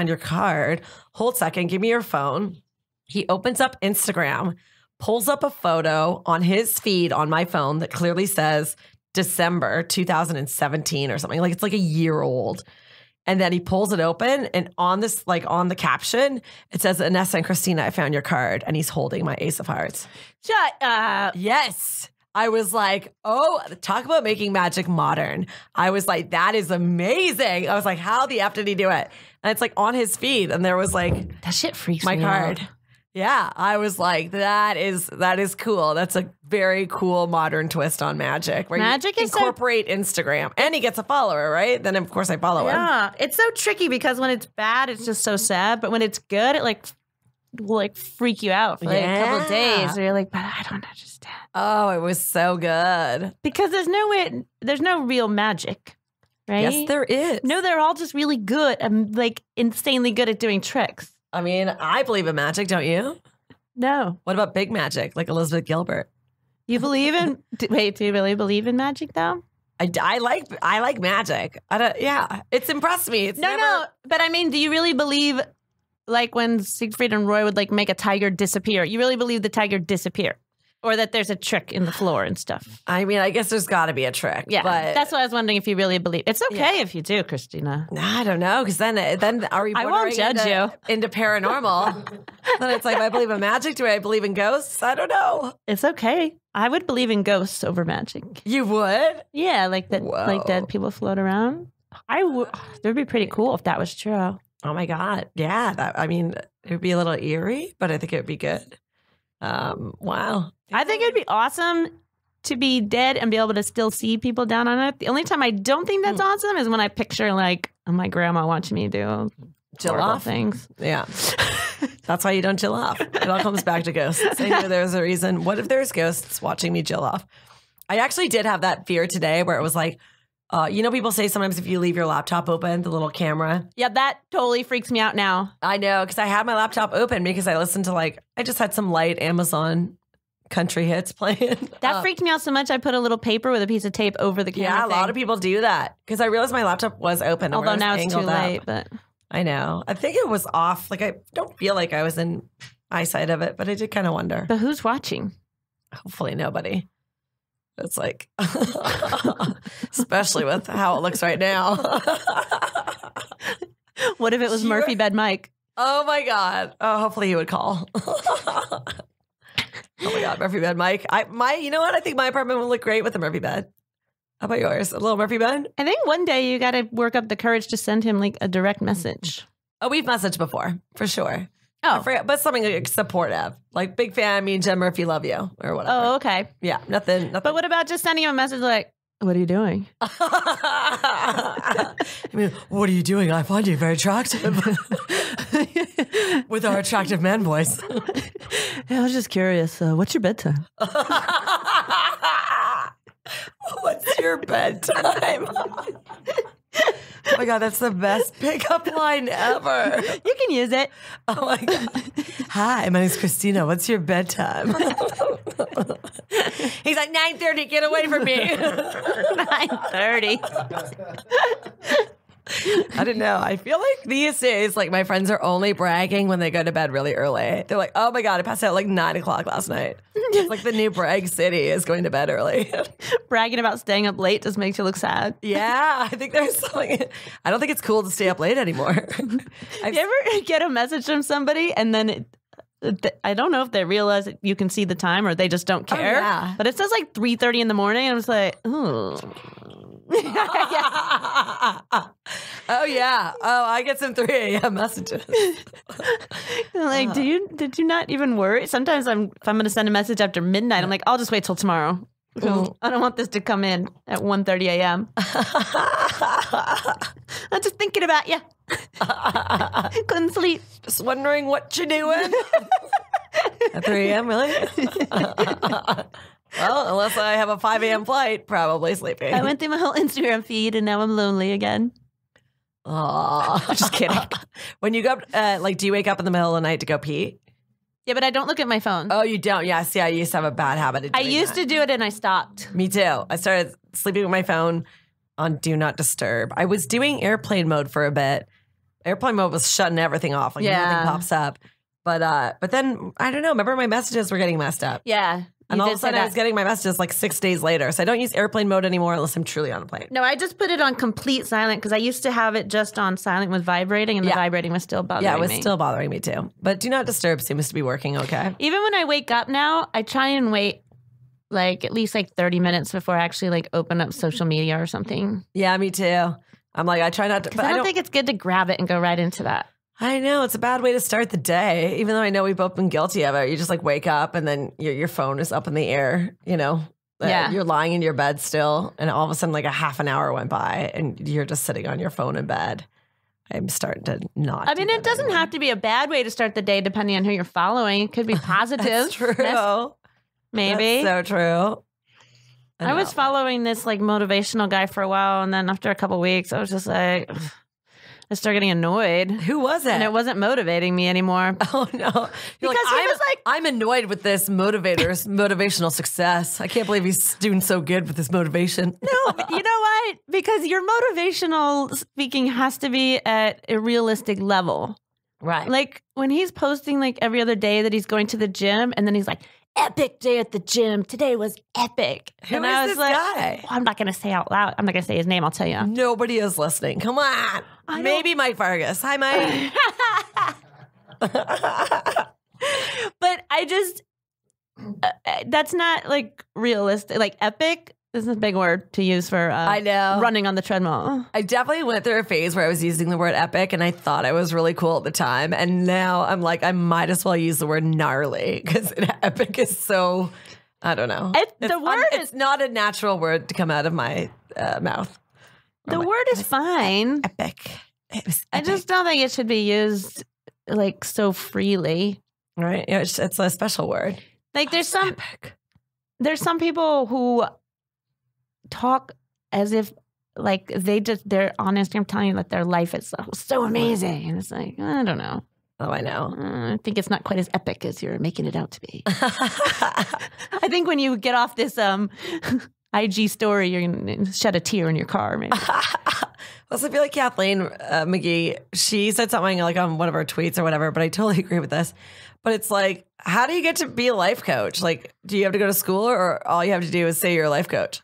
your card. Hold second. Give me your phone. He opens up Instagram, pulls up a photo on his feed on my phone that clearly says December 2017 or something. Like it's like a year old. And then he pulls it open, and on this, like on the caption, it says, Anessa and Christina, I found your card. And he's holding my Ace of Hearts. Shut up. Yes. I was like, oh, talk about making magic modern. I was like, that is amazing. I was like, how the F did he do it? And it's like on his feed. And there was like, that shit freaks my me card. out. Yeah, I was like, that is cool. That's a very cool modern twist on magic. Where magic you incorporate Instagram, and he gets a follower, right? Then of course I follow him. Yeah, it's so tricky because when it's bad, it's just so sad. But when it's good, it will like freak you out for like a couple of days. Where you're like, but I don't understand. Oh, it was so good because there's no real magic, right? Yes, there is. No, they're all just really good and like insanely good at doing tricks. I mean, I believe in magic, don't you? No. What about big magic, like Elizabeth Gilbert? You believe in? Wait, do you really believe in magic, though? I like magic. Yeah, it's impressed me. It's no. But I mean, do you really believe, like when Siegfried and Roy would like make a tiger disappear? You really believe the tiger disappear? Or that there's a trick in the floor and stuff. I mean, I guess there's got to be a trick. Yeah, but that's why I was wondering if you really believe. It's okay if you do, Christina. I don't know, because then are we? I won't judge you into paranormal. Then it's like, do I believe in magic? Do I believe in ghosts? I don't know. It's okay. I would believe in ghosts over magic. You would? Yeah, like that. Whoa. Like dead people float around. I would. That would be pretty cool if that was true. Oh my god, yeah. I mean, it would be a little eerie, but I think it would be good. Wow. I think it'd be awesome to be dead and be able to still see people down on it. The only time I don't think that's awesome is when I picture like my grandma watching me do chill off things. Yeah. That's why you don't chill off. It all comes back to ghosts. I know there's a reason. What if there's ghosts watching me chill off? I actually did have that fear today where it was like, people say sometimes if you leave your laptop open, the little camera. Yeah, that totally freaks me out now. I know, because I had my laptop open because I listened to I just had some light Amazon country hits playing. That freaked me out so much I put a little paper with a piece of tape over the camera. Yeah, a lot of people do that because I realized my laptop was open. Although now it's too late, but I know. I think it was off. Like I don't feel like I was in eyesight of it, but I did kind of wonder. But who's watching? Hopefully nobody. It's like, especially with how it looks right now. What if it was Murphy Bed Mike? Oh my God. Oh, hopefully he would call. Oh my God, Murphy Bed Mike. You know what? I think my apartment would look great with a Murphy bed. How about yours? A little Murphy bed? I think one day you got to work up the courage to send him like a direct message. Oh, we've messaged before, for sure. Oh. But something like supportive. Like, big fan, me and Jen Murphy love you, or whatever. Oh, okay. Yeah, nothing. But what about just sending him a message like, what are you doing? I mean, what are you doing? I find you very attractive. With our attractive man voice. Yeah, I was just curious. What's your bedtime? What's your bedtime? Oh my God, that's the best pickup line ever. You can use it. Oh my God. Hi, my name's Christina. What's your bedtime? He's like, 9:30, get away from me. 9:30. I don't know. I feel like these days, like my friends are only bragging when they go to bed really early. They're like, oh my God, I passed out like 9 o'clock last night. It's like the new brag city is going to bed early. Bragging about staying up late just makes you look sad. Yeah, I think there's something. I don't think it's cool to stay up late anymore. You ever get a message from somebody and then I don't know if they realize that you can see the time or they just don't care. Oh, yeah. But it says like 3:30 in the morning and I was like, ooh. Oh yeah. Oh, I get some 3 a.m. messages. Like, did you not even worry? Sometimes if I'm going to send a message after midnight, I'm like, I'll just wait till tomorrow. I don't want this to come in at 1:30 a.m. I'm just thinking about you. Couldn't sleep. Just wondering what you're doing. At 3 a.m. really? Well, unless I have a 5 a.m. flight, probably sleeping. I went through my whole Instagram feed and now I'm lonely again. Oh, just kidding. When you go up, do you wake up in the middle of the night to go pee? Yeah, but I don't look at my phone. Oh, you don't? Yeah, see, I used to have a bad habit of doing I used to do it and I stopped. Me too. I started sleeping with my phone on Do Not Disturb. I was doing airplane mode for a bit. Airplane mode was shutting everything off. Like nothing pops up. But then, I don't know, remember my messages were getting messed up. Yeah. And all of a sudden I was getting my messages like 6 days later. So I don't use airplane mode anymore unless I'm truly on a plane. No, I just put it on complete silent because I used to have it just on silent with vibrating and the vibrating was still bothering me. Yeah, it was still bothering me too. But Do Not Disturb seems to be working okay. Even when I wake up now, I try and wait like at least like 30 minutes before I actually like open up social media or something. Yeah, me too. I'm like, I try not to. But I don't think it's good to grab it and go right into that. I know. It's a bad way to start the day, even though I know we've both been guilty of it. You just like wake up and then your phone is up in the air, you know? Yeah. You're lying in your bed still, and all of a sudden like a half an hour went by and you're just sitting on your phone in bed. I'm starting to not. I mean, it doesn't have to be a bad way to start the day depending on who you're following. It could be positive. That's true. Maybe. That's so true. I was following this like motivational guy for a while, and then after a couple of weeks, I was just like, I started getting annoyed. Who was it? And it wasn't motivating me anymore. Oh no! Because he was like, I'm annoyed with this motivational success. I can't believe he's doing so good with this motivation. No, but you know what? Because your motivational speaking has to be at a realistic level. Right. Like when he's posting like every other day that he's going to the gym, and then he's like, epic day at the gym. Today was epic. Who is this guy? I'm not going to say out loud. I'm not going to say his name. I'll tell you. Nobody is listening. Come on. Maybe Mike Vargas. Hi, Mike. But I just, that's not like realistic. Like epic is a big word to use for I know. Running on the treadmill. I definitely went through a phase where I was using the word epic and I thought I was really cool at the time. And now I'm like, I might as well use the word gnarly because epic is so, I don't know. It's not a natural word to come out of my mouth. The word is fine. Epic. I just don't think it should be used like so freely. Right. Yeah, it's a special word. Like there's some people who talk as if like they're honest. I'm telling you that their life is so amazing. And it's like, I don't know. Oh, I know. I think it's not quite as epic as you're making it out to be. I think when you get off this IG story, you're going to shed a tear in your car, maybe. I also feel like Kathleen McGee, she said something like on one of her tweets or whatever, but I totally agree with this. But it's like, how do you get to be a life coach? Like, do you have to go to school or all you have to do is say you're a life coach?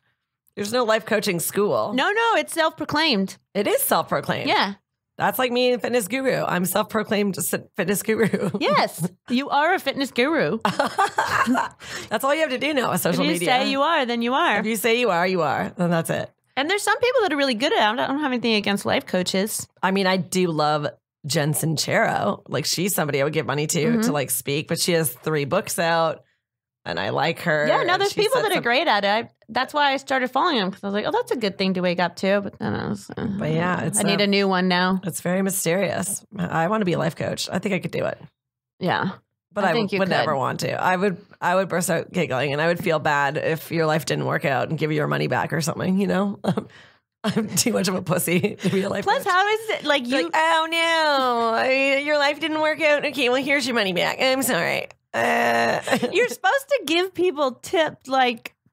There's no life coaching school. No, it's self-proclaimed. It is self-proclaimed. Yeah. That's like me, fitness guru. I'm self-proclaimed fitness guru. Yes, you are a fitness guru. That's all you have to do now with social media. If you say you are, then you are. If you say you are, then that's it. And there's some people that are really good at it. I don't have anything against life coaches. I mean, I do love Jen Sincero. Like, she's somebody I would give money to like speak, but she has 3 books out. And I like her. Yeah, no, there's people that are great at it. That's why I started following them because I was like, oh, that's a good thing to wake up to. But then I was, but yeah, I need a new one now. It's very mysterious. I want to be a life coach. I think I could do it. Yeah, but I would never want to. I would burst out giggling, and I would feel bad if your life didn't work out and give you your money back or something. You know, I'm too much of a pussy to be a life coach. Plus, how is it like you? Like, oh no, your life didn't work out. Okay, well, here's your money back. I'm sorry. You're supposed to give people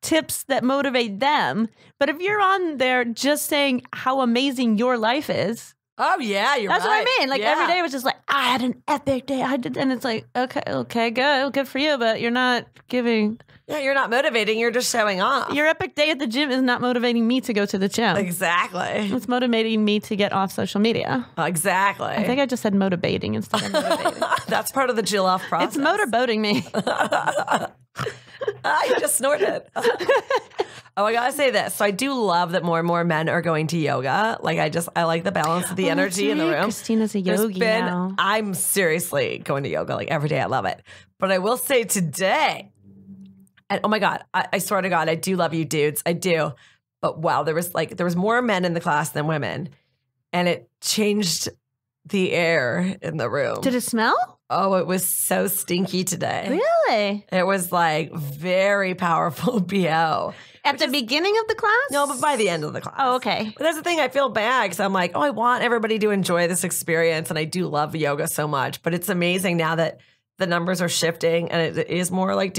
tips that motivate them. But if you're on there just saying how amazing your life is. Oh, yeah, that's what I mean. Like every day was just like, I had an epic day. I did. And it's like, okay, good for you. But you're not giving. Yeah, you're not motivating. You're just showing off. Your epic day at the gym is not motivating me to go to the gym. Exactly. It's motivating me to get off social media. Exactly. I think I just said motivating instead of motivating. That's part of the Jill off process. It's motorboating me. You just snorted. Oh, I gotta say this. So I do love that more and more men are going to yoga. Like I like the balance of the energy in the room. Christina's a yogi now. I'm seriously going to yoga like every day. I love it. But I will say today, and oh my God, I swear to God, I do love you dudes. I do. But wow, there was more men in the class than women. And it changed the air in the room. Did it smell? Oh, it was so stinky today. Really? It was like very powerful BO. At the beginning of the class? No, but by the end of the class. Oh, okay. But that's the thing. I feel bad because I'm like, oh, I want everybody to enjoy this experience. And I do love yoga so much. But it's amazing now that the numbers are shifting and it is more like,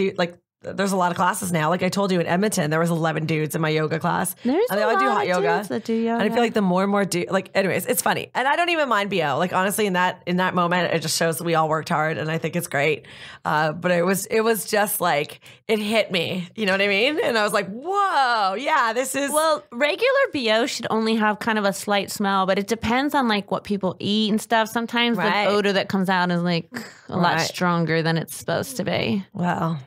there's a lot of classes now. Like I told you in Edmonton, there was 11 dudes in my yoga class. There's and they all do hot yoga. That do yoga. And I feel like the more and more anyways, it's funny. And I don't even mind BO. Like honestly, in that moment, it just shows that we all worked hard and I think it's great. But it was just like, it hit me. You know what I mean? And I was like, whoa, yeah, this is. Well, regular BO should only have kind of a slight smell, but it depends on like what people eat and stuff. Sometimes the odor that comes out is like a lot stronger than it's supposed to be. Well,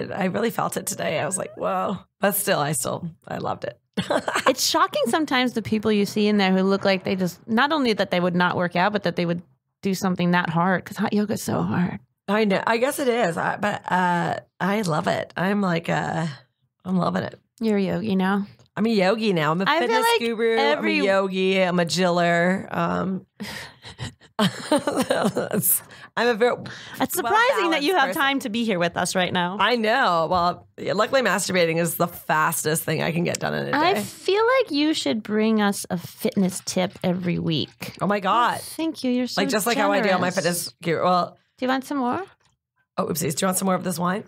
I really felt it today. I was like, whoa. But still, I loved it. It's shocking sometimes the people you see in there who look like they just, not only that they would not work out, but that they would do something that hard because hot yoga is so hard. I know. I guess it is. But I love it. I'm like, I'm loving it. You're a yogi now. I'm a yogi now. I'm a fitness guru. I'm a yogi. I'm a jiller. It's surprising that you have time to be here with us right now. I know. Well, luckily masturbating is the fastest thing I can get done in a day. I feel like you should bring us a fitness tip every week. Oh my God. Thank you. You're so just like how I do on my fitness gear. Well, do you want some more? Oh, oopsies. Do you want some more of this wine?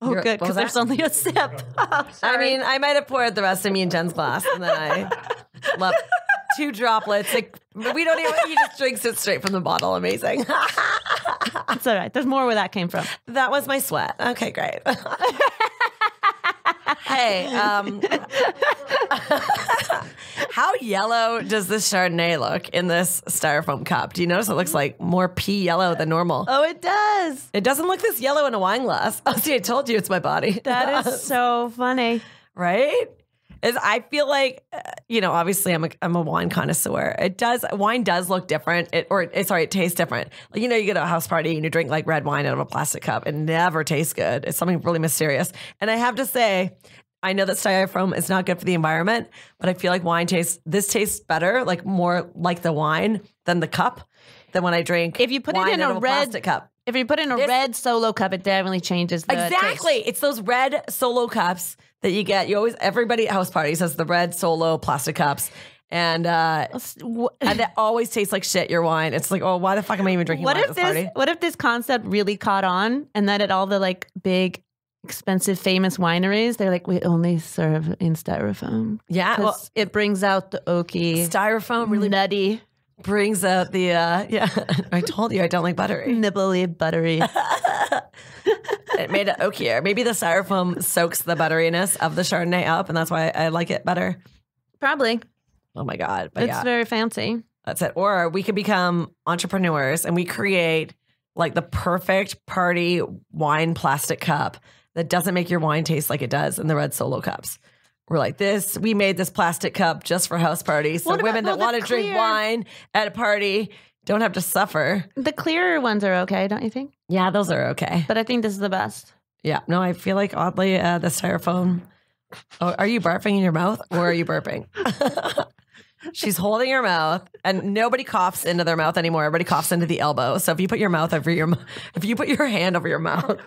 Oh, good, because there's only a sip. I mean, I might have poured the rest of me in Jen's glass, and then I left 2 droplets. Like, we don't even, he just drinks it straight from the bottle. Amazing. It's all right. There's more where that came from. That was my sweat. Okay, great. Hey, how yellow does this Chardonnay look in this styrofoam cup? Do you notice it looks like more pea yellow than normal? Oh, it does. It doesn't look this yellow in a wine glass. Oh, see, I told you it's my body. That is so funny. Right? I feel like, obviously I'm a wine connoisseur. Wine does look different. It tastes different. Like, you get a house party and you drink like red wine out of a plastic cup. It never tastes good. It's something really mysterious. And I have to say, I know that styrofoam is not good for the environment, but I feel like this tastes better, like more like the wine than the cup, than when I drink if you put wine it in out of a plastic cup. If you put it in a red Solo cup, it definitely changes the Exactly. taste. It's those red Solo cups that you get. Everybody at house parties has the red Solo plastic cups. And that always tastes like shit, your wine. It's like, oh, why the fuck am I even drinking wine at this party? What if this concept really caught on and that at all the like big, expensive, famous wineries, they're like, we only serve in styrofoam. Yeah. Well, it brings out the oaky. Styrofoam really nutty. Brings out the, I told you I don't like buttery. Nibbly buttery. It made it oakier. Maybe the styrofoam soaks the butteriness of the Chardonnay up, and that's why I like it better. Probably. Oh my God. But it's very fancy. That's it. Or we could become entrepreneurs and we create like the perfect party wine plastic cup that doesn't make your wine taste like it does in the red Solo cups. We're like we made this plastic cup just for house parties. So women that want to drink wine at a party don't have to suffer. The clearer ones are okay, don't you think? Yeah, those are okay. But I think this is the best. Yeah. No, I feel like oddly the styrofoam. Oh, are you barfing in your mouth or are you burping? She's holding her mouth, and nobody coughs into their mouth anymore. Everybody coughs into the elbow. So if you put your hand over your mouth,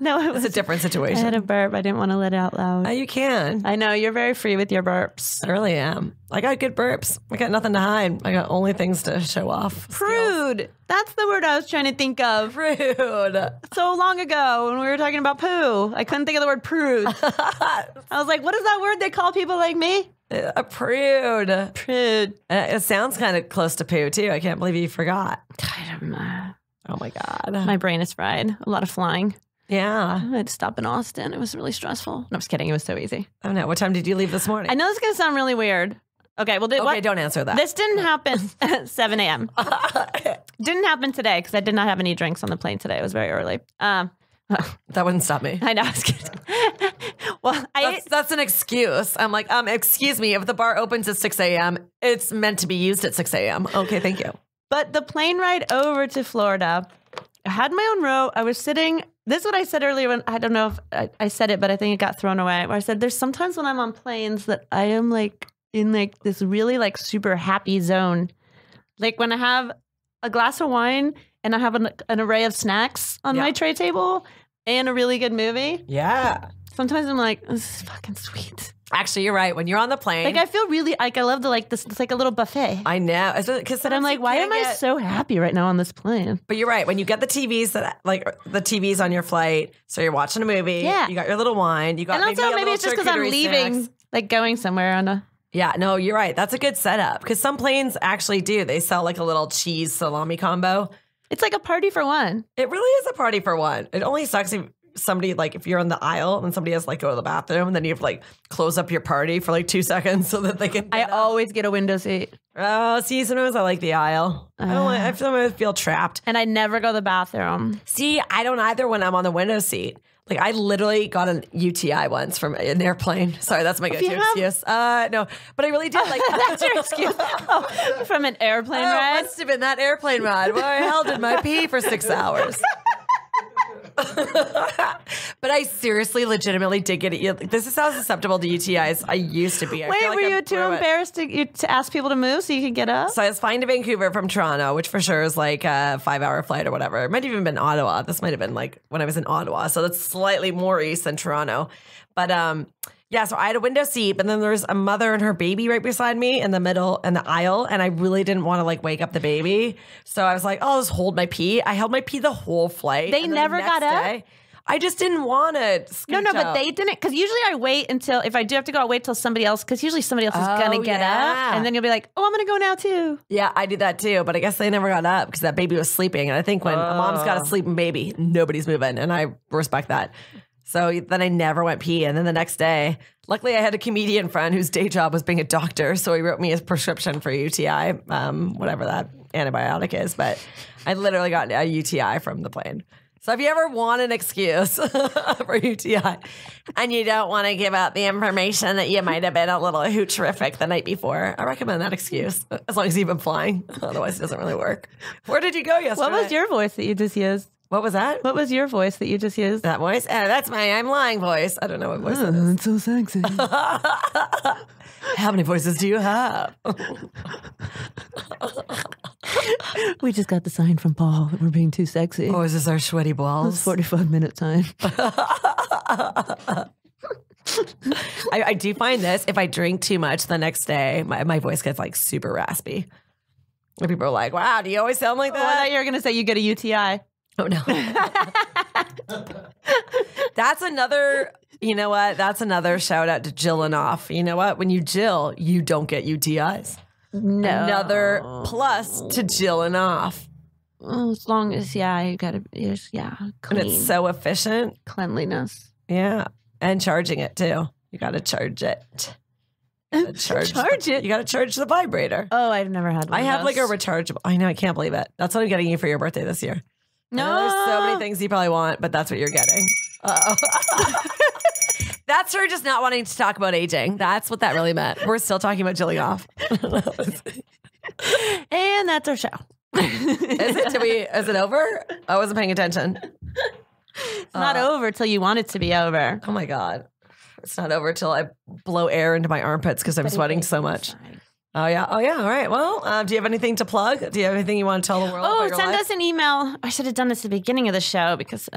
no, it's a different situation. I had a burp. I didn't want to let it out loud. You can. I know you're very free with your burps. I really am. I got good burps. I got nothing to hide. I got only things to show off. Prude. Skills. That's the word I was trying to think of. Prude. So long ago when we were talking about poo, I couldn't think of the word prude. I was like, what is that word they call people like me? A prude. Prude. It sounds kind of close to poo, too. I can't believe you forgot. I don't know. Oh, my God. My brain is fried. A lot of flying. Yeah. I had to stop in Austin. It was really stressful. No, I'm just kidding. It was so easy. Oh, no. What time did you leave this morning? I know this is going to sound really weird. Okay, well, don't answer that. This didn't happen at 7 a.m. Didn't happen today because I did not have any drinks on the plane today. It was very early. That wouldn't stop me. I know. I was kidding. Well, that's an excuse. I'm like, excuse me, if the bar opens at 6 a.m., it's meant to be used at 6 a.m. Okay, thank you. But the plane ride over to Florida, I had my own row. I was sitting, this is what I said earlier when, I don't know if I said it, but I think it got thrown away. Where I said, there's sometimes when I'm on planes that I am like in like this really like super happy zone. Like when I have a glass of wine and I have an array of snacks on my tray table and a really good movie. Yeah. Sometimes I'm like, this is fucking sweet. Actually, you're right. When you're on the plane, like I feel really like I love this. It's like a little buffet. I know, but I'm like, why am I so happy right now on this plane? But you're right. When you get the TVs the TVs on your flight, so you're watching a movie. Yeah, you got your little wine. You got and also maybe it's just because I'm leaving, snacks. Like going somewhere on a. Yeah, no, you're right. That's a good setup because some planes actually do. They sell like a little cheese salami combo. It's like a party for one. It really is a party for one. It only sucks if somebody, like if you're in the aisle and somebody has to like go to the bathroom and then you have to like close up your party for like 2 seconds so that they can always get a window seat. Oh, see, sometimes I like the aisle. I feel trapped. And I never go to the bathroom. See, I don't either when I'm on the window seat. Like I literally got an UTI once from an airplane. Sorry, that's my go-to excuse. No, but I really did. Like that's your excuse. Oh, from an airplane ride? Must have been that airplane ride where I held in my pee for 6 hours. But I seriously, legitimately did get it. This is how susceptible to UTIs I used to be. Wait, were you too embarrassed to ask people to move so you could get up? So I was flying to Vancouver from Toronto, which for sure is like a 5-hour flight or whatever. It might have even been Ottawa. This might have been like when I was in Ottawa. So that's slightly more east than Toronto. But yeah, so I had a window seat, but then there was a mother and her baby right beside me in the middle in the aisle, and I really didn't want to like wake up the baby. So I was like, oh, I'll just hold my pee. I held my pee the whole flight. They never got up? I just didn't want to. No, but they didn't. Because usually I wait until, if I do have to go, I'll wait till somebody else, because usually somebody else is going to get up. And then you'll be like, oh, I'm going to go now too. Yeah, I do that too. But I guess they never got up because that baby was sleeping. And I think when a mom's got a sleeping baby, nobody's moving. And I respect that. So then I never went pee. And then the next day, luckily I had a comedian friend whose day job was being a doctor. So he wrote me a prescription for UTI, whatever that antibiotic is. But I literally got a UTI from the plane. So if you ever want an excuse for UTI and you don't want to give out the information that you might have been a little hoocherific the night before, I recommend that excuse, as long as you've been flying. Otherwise, it doesn't really work. Where did you go yesterday? What was your voice that you just used? What was that? What was your voice that you just used? That voice? That's my I'm lying voice. I don't know what voice that is. It's so sexy. How many voices do you have? We just got the sign from Paul that we're being too sexy. Oh, is this our sweaty balls? It's 45-minute time. I do find this, if I drink too much the next day, my voice gets like super raspy. And people are like, wow, do you always sound like that? Oh, I thought you were going to say you get a UTI. Oh, no. That's another, you know what? That's another shout out to Jillin off. You know what? When you Jill, you don't get UTIs. No. Another plus to Jillin off. Well, as long as, you got to, clean. And it's so efficient. Cleanliness. Yeah. And charging it too. You got to charge it. Charge it? You got to charge the vibrator. Oh, I've never had one I have like a rechargeable. I know. I can't believe it. That's what I'm getting you for your birthday this year. No. There's so many things you probably want, but that's what you're getting. That's her just not wanting to talk about aging. That's what that really meant. We're still talking about Jilling off. And that's our show. Is it? Is it over? I wasn't paying attention. It's not over till you want it to be over. Oh my God. It's not over till I blow air into my armpits because I'm sweating so much. Oh, yeah. Oh, yeah. All right. Well, do you have anything to plug? Do you have anything you want to tell the world? Oh, send us an email. I should have done this at the beginning of the show because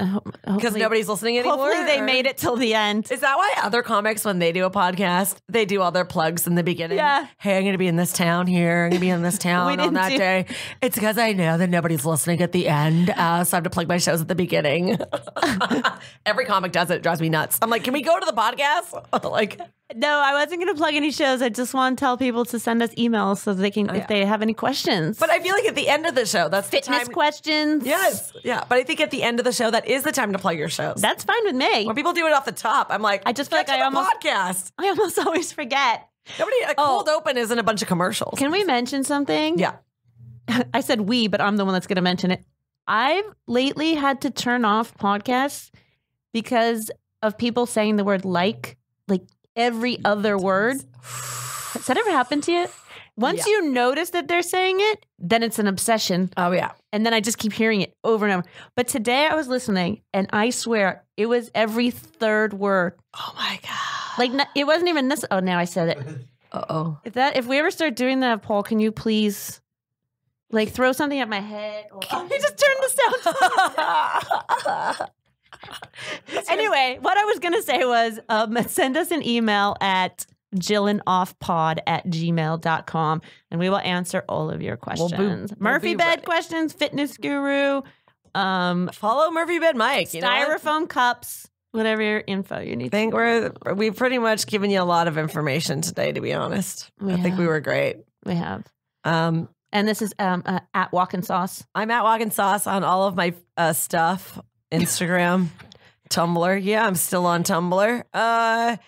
nobody's listening anymore. Hopefully they made it till the end. Is that why other comics, when they do a podcast, they do all their plugs in the beginning? Yeah. Hey, I'm going to be in this town here. I'm going to be in this town on that day. It's because I know that nobody's listening at the end. So I have to plug my shows at the beginning. Every comic does it. It drives me nuts. I'm like, can we go to the podcast? No, I wasn't going to plug any shows. I just want to tell people to send us emails so they can, if they have any questions. But I feel like at the end of the show, that's fitness the time. Questions. Yes. Yeah. But I think at the end of the show, that is the time to plug your shows. That's fine with me. When people do it off the top, I'm like, I just feel like I almost always forget. A cold open isn't a bunch of commercials. Can we mention something? Yeah. I said we, but I'm the one that's going to mention it. I've lately had to turn off podcasts because of people saying the word like every other word. Has that ever happened to you? Once you notice that they're saying it, then it's an obsession. Oh, yeah. And then I just keep hearing it over and over. But today I was listening, and I swear it was every third word. Oh, my God. It wasn't even this. Oh, now I said it. Uh-oh. If we ever start doing that, Paul, can you please Like throw something at my head. Or Can you just turn this down? Anyway, what I was going to say was send us an email at jillinoffpod@gmail.com and we will answer all of your questions. Murphy Bed questions, fitness guru. Follow Murphy Bed Mike. Styrofoam cups. Whatever info you need. I think we've pretty much given you a lot of information today, to be honest. I think we were great. We have. And this is at Walk and Sauce. I'm at Walk and Sauce on all of my stuff. Instagram, Tumblr. Yeah, I'm still on Tumblr. I'm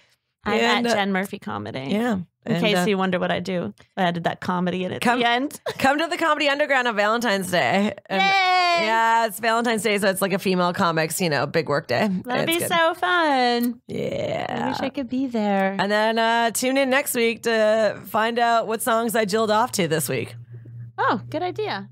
at Jen Murphy Comedy. Yeah. In case you wonder what I do. I added that comedy in at the end. Come to the Comedy Underground on Valentine's Day. Yay! Yeah, it's Valentine's Day, so it's like a female comics, big work day. That'd be so fun. Yeah. I wish I could be there. And then tune in next week to find out what songs I jilled off to this week. Oh, good idea.